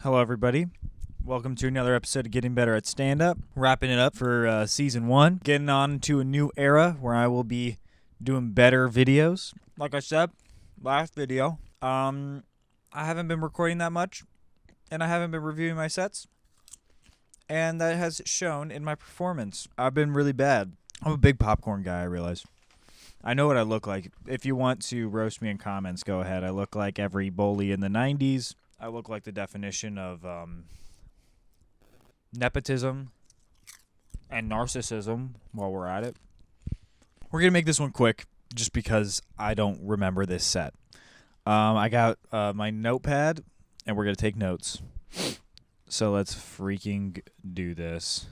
Hello, everybody. Welcome to another episode of Getting Better at Stand Up. Wrapping it up for season 1. Getting on to a new era where I will be doing better videos. Like I said, last video, I haven't been recording that much, and I haven't been reviewing my sets, and that has shown in my performance. I've been really bad. I'm a big popcorn guy, I realize. I know what I look like. If you want to roast me in comments, go ahead. I look like every bully in the 90s. I look like the definition of nepotism and narcissism while we're at it. We're going to make this one quick just because I don't remember this set. I got my notepad, and we're going to take notes. So let's freaking do this.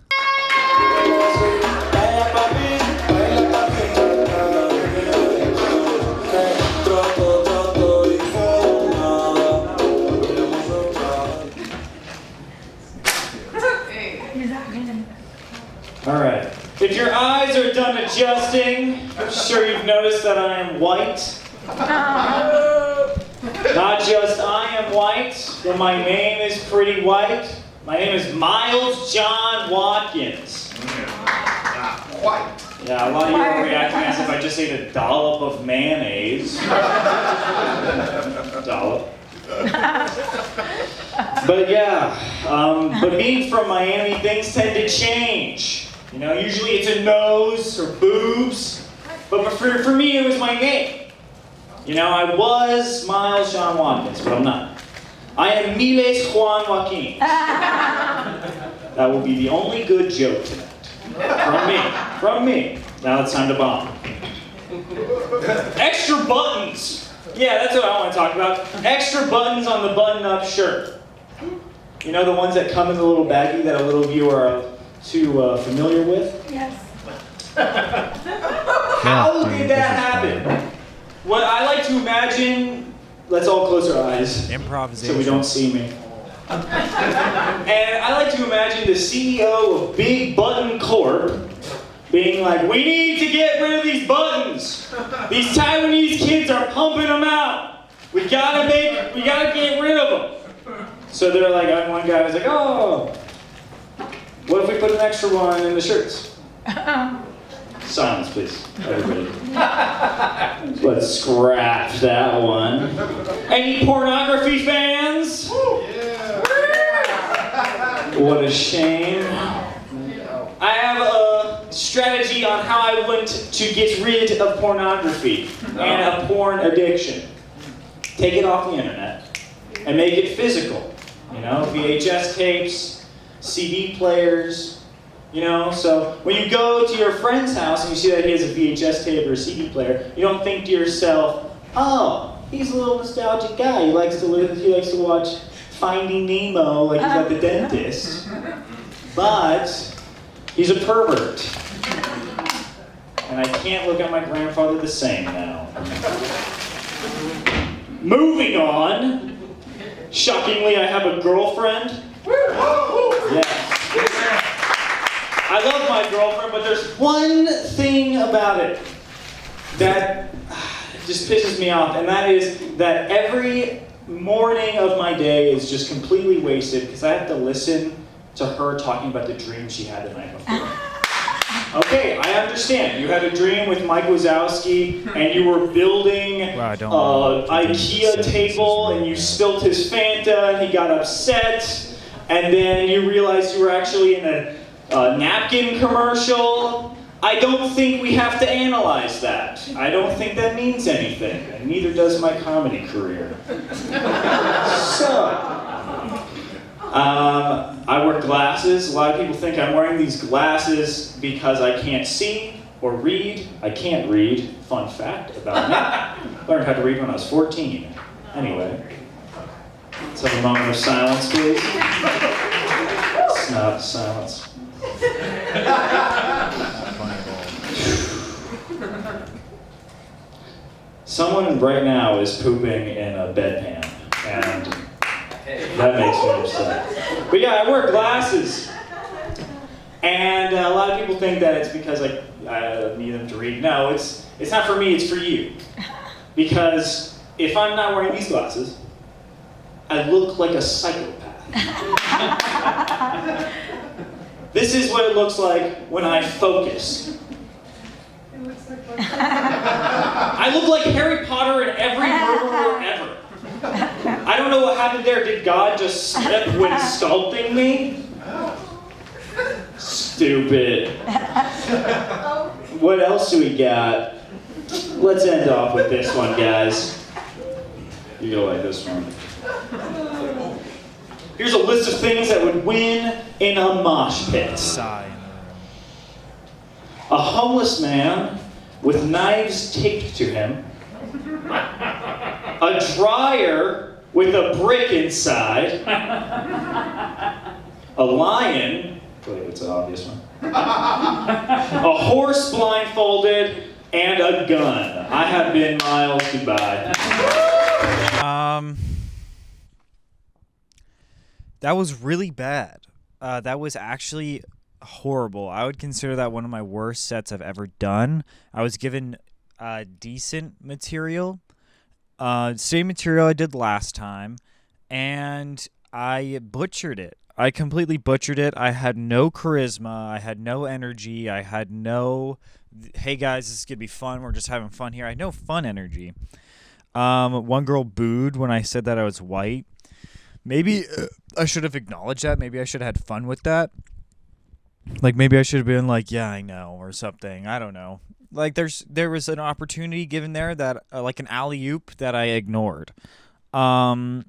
All right. If your eyes are done adjusting, I'm sure you've noticed that I am white. Not just I am white, but my name is pretty white. My name is Miles John Watkins. White. Yeah, a lot of you are reacting as if I just ate a dollop of mayonnaise. Dollop. But yeah, but being from Miami, things tend to change. You know, usually it's a nose or boobs, but for me it was my name. You know, I was Miles John Watkins, but I'm not. I am Miles Juan Joaquin. That will be the only good joke tonight. From me. Now it's time to bomb. Extra buttons. Yeah, that's what I want to talk about. Extra buttons on the button-up shirt. You know, the ones that come in the little baggie that a little of you are too familiar with? Yes. How did that happen? What I like to imagine, let's all close our eyes. Improvisation. So we don't see me. And I like to imagine the CEO of Big Button Corp being like, we need to get rid of these buttons. These Taiwanese kids are pumping them out. We gotta get rid of them. So they're like, one guy was like, oh, what if we put an extra one in the shirts? Silence, please, everybody. Let's scrap that one. Any pornography fans? What a shame. I have a strategy on how I want to get rid of pornography and a porn addiction. Take it off the internet and make it physical. You know, VHS tapes, CD players, you know, so when you go to your friend's house and you see that he has a VHS tape or a CD player, you don't think to yourself, oh, he's a little nostalgic guy. He likes to watch Finding Nemo like he's at the dentist. But he's a pervert. And I can't look at my grandfather the same now. Moving on. Shockingly, I have a girlfriend. Yes. I love my girlfriend, but there's one thing about it that just pisses me off, and that is that every morning of my day is just completely wasted because I have to listen to her talking about the dream she had the night before. Okay, I understand. You had a dream with Mike Wazowski, and you were building an IKEA table, and you spilt his Fanta, and he got upset, and then you realized you were actually in a napkin commercial. I don't think we have to analyze that. I don't think that means anything, and neither does my comedy career. So, I wear glasses. A lot of people think I'm wearing these glasses because I can't see or read. I can't read. Fun fact about me. Learned how to read when I was 14. Anyway, let's have a moment of silence, please. Snap silence. Someone right now is pooping in a bedpan, and that makes me upset. But yeah, I wear glasses. And a lot of people think that it's because I need them to read. No, it's not for me, it's for you. Because if I'm not wearing these glasses, I look like a psychopath. This is what it looks like when I focus. I look like Harry Potter in every murderer ever. I don't know what happened there. Did God just slip when sculpting me? Stupid. What else do we got? Let's end off with this one, guys. You'll like this one. Here's a list of things that would win in a mosh pit. A homeless man with knives taped to him. A dryer with a brick inside. A lion. Wait, it's an obvious one. A horse blindfolded, and a gun. I have been Miles. Goodbye. That was really bad. That was actually horrible. I would consider that one of my worst sets I've ever done. I was given decent material. Same material I did last time, and I butchered it. I completely butchered it. I had no charisma. I had no energy. I had no, hey guys, this is going to be fun. We're just having fun here. I had no fun energy. One girl booed when I said that I was white. Maybe I should have acknowledged that. Maybe I should have had fun with that. Like, maybe I should have been like, yeah, I know, or something. I don't know. Like, there was an opportunity given there that, like an alley-oop that I ignored. No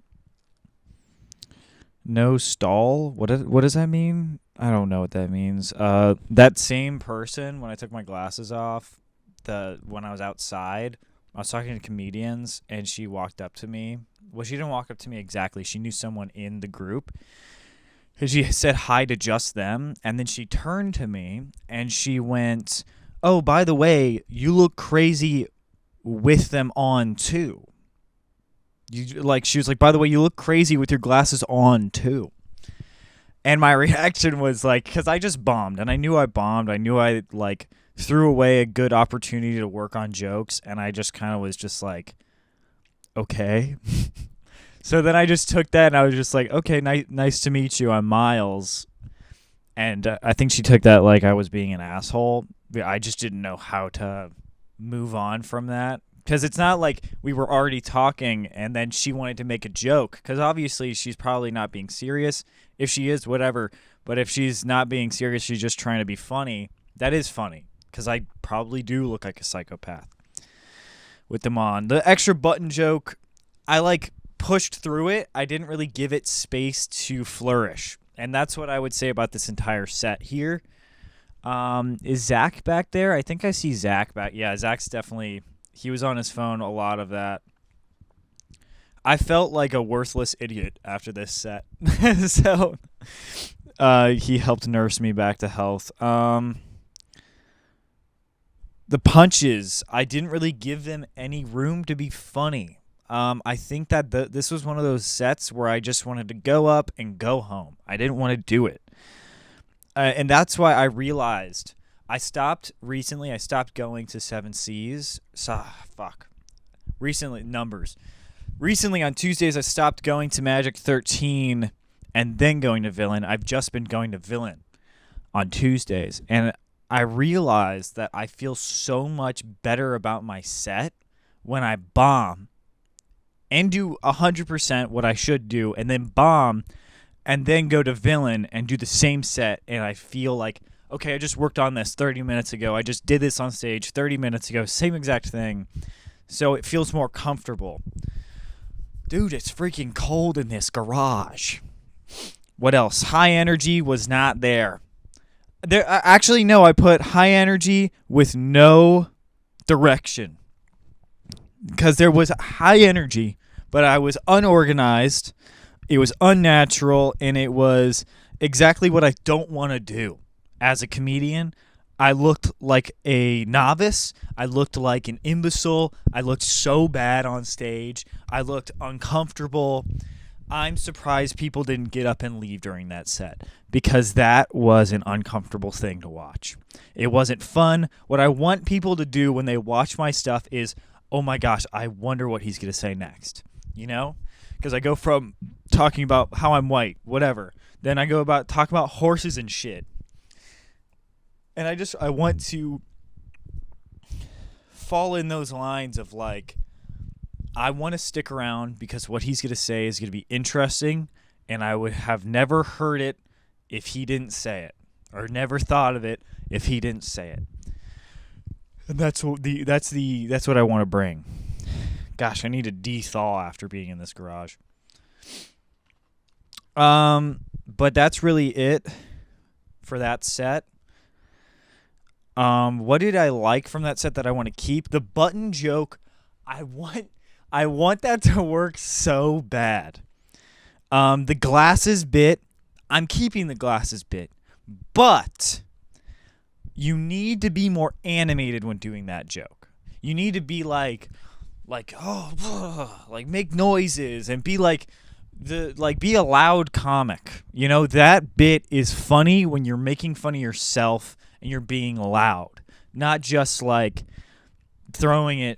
stall? What does that mean? I don't know what that means. That same person, when I took my glasses off, when I was outside, I was talking to comedians, and she walked up to me. Well, she didn't walk up to me exactly. She knew someone in the group. She said hi to just them, and then she turned to me, and she went, oh, by the way, you look crazy with them on, too. She was like, by the way, you look crazy with your glasses on, too. And my reaction was like, because I just bombed, and I knew I bombed. I knew I, threw away a good opportunity to work on jokes, and I just kind of was just like, okay. So then I just took that, and I was just like, okay, nice to meet you. I'm Miles. And I think she took that like I was being an asshole. I just didn't know how to move on from that. Because it's not like we were already talking, and then she wanted to make a joke. Because obviously she's probably not being serious. If she is, whatever. But if she's not being serious, she's just trying to be funny. That is funny. Because I probably do look like a psychopath with them on. The extra button joke, I pushed through it. I didn't really give it space to flourish. And that's what I would say about this entire set here. Is Zach back there? I think I see Zach back. Yeah, Zach's definitely, he was on his phone a lot of that. I felt like a worthless idiot after this set. So he helped nurse me back to health. The punches, I didn't really give them any room to be funny. I think that this was one of those sets where I just wanted to go up and go home. I didn't want to do it. And that's why I realized I stopped going to 7 C's. Recently on Tuesdays, I stopped going to Magic 13 and then going to Villain. I've just been going to Villain on Tuesdays. And I realized that I feel so much better about my set when I bomb and do 100% what I should do, and then bomb, and then go to Villain and do the same set, and I feel like, okay, I just worked on this 30 minutes ago. I just did this on stage 30 minutes ago. Same exact thing. So it feels more comfortable. Dude, it's freaking cold in this garage. What else? High energy was not there. Actually, no, I put high energy with no direction. Because there was high energy, but I was unorganized. It was unnatural, and it was exactly what I don't want to do. As a comedian, I looked like a novice. I looked like an imbecile. I looked so bad on stage. I looked uncomfortable. I'm surprised people didn't get up and leave during that set, because that was an uncomfortable thing to watch. It wasn't fun. What I want people to do when they watch my stuff is, oh my gosh, I wonder what he's going to say next. You know? because I go from talking about how I'm white, whatever. Then I go about talk about horses and shit. And I want to fall in those lines of like, I want to stick around because what he's going to say is going to be interesting, and I would have never heard it if he didn't say it, or never thought of it if he didn't say it. And that's what I want to bring. Gosh, I need to de-thaw after being in this garage. But that's really it for that set. What did I like from that set that I want to keep? The button joke. I want that to work so bad. The glasses bit. I'm keeping the glasses bit, but you need to be more animated when doing that joke. You need to be like oh, like make noises and be be a loud comic. You know, that bit is funny when you're making fun of yourself and you're being loud, not just like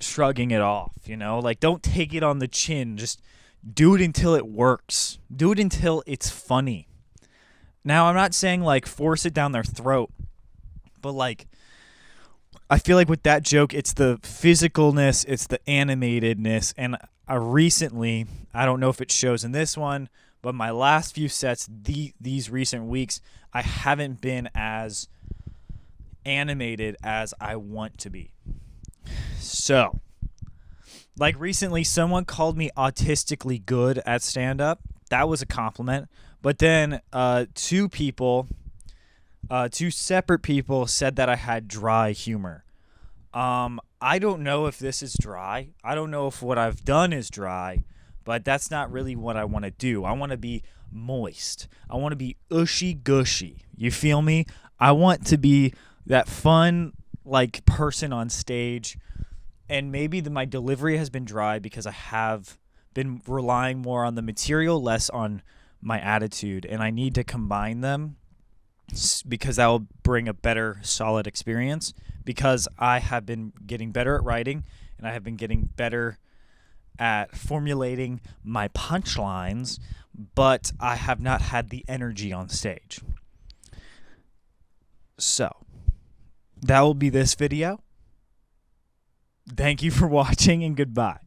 shrugging it off, you know? Like, don't take it on the chin. Just do it until it works. Do it until it's funny. Now, I'm not saying like force it down their throat, but like, I feel like with that joke, it's the physicalness, it's the animatedness, and recently, I don't know if it shows in this one, but my last few sets, these recent weeks, I haven't been as animated as I want to be. So, like recently, someone called me autistically good at stand-up. That was a compliment. But then two separate people said that I had dry humor. I don't know if this is dry. I don't know if what I've done is dry, but that's not really what I want to do. I want to be moist. I want to be ushy-gushy. You feel me? I want to be that fun, like, person on stage. And maybe my delivery has been dry because I have been relying more on the material, less on my attitude. And I need to combine them because that will bring a better, solid experience. Because I have been getting better at writing, and I have been getting better at formulating my punchlines, but I have not had the energy on stage. So, that will be this video. Thank you for watching, and goodbye.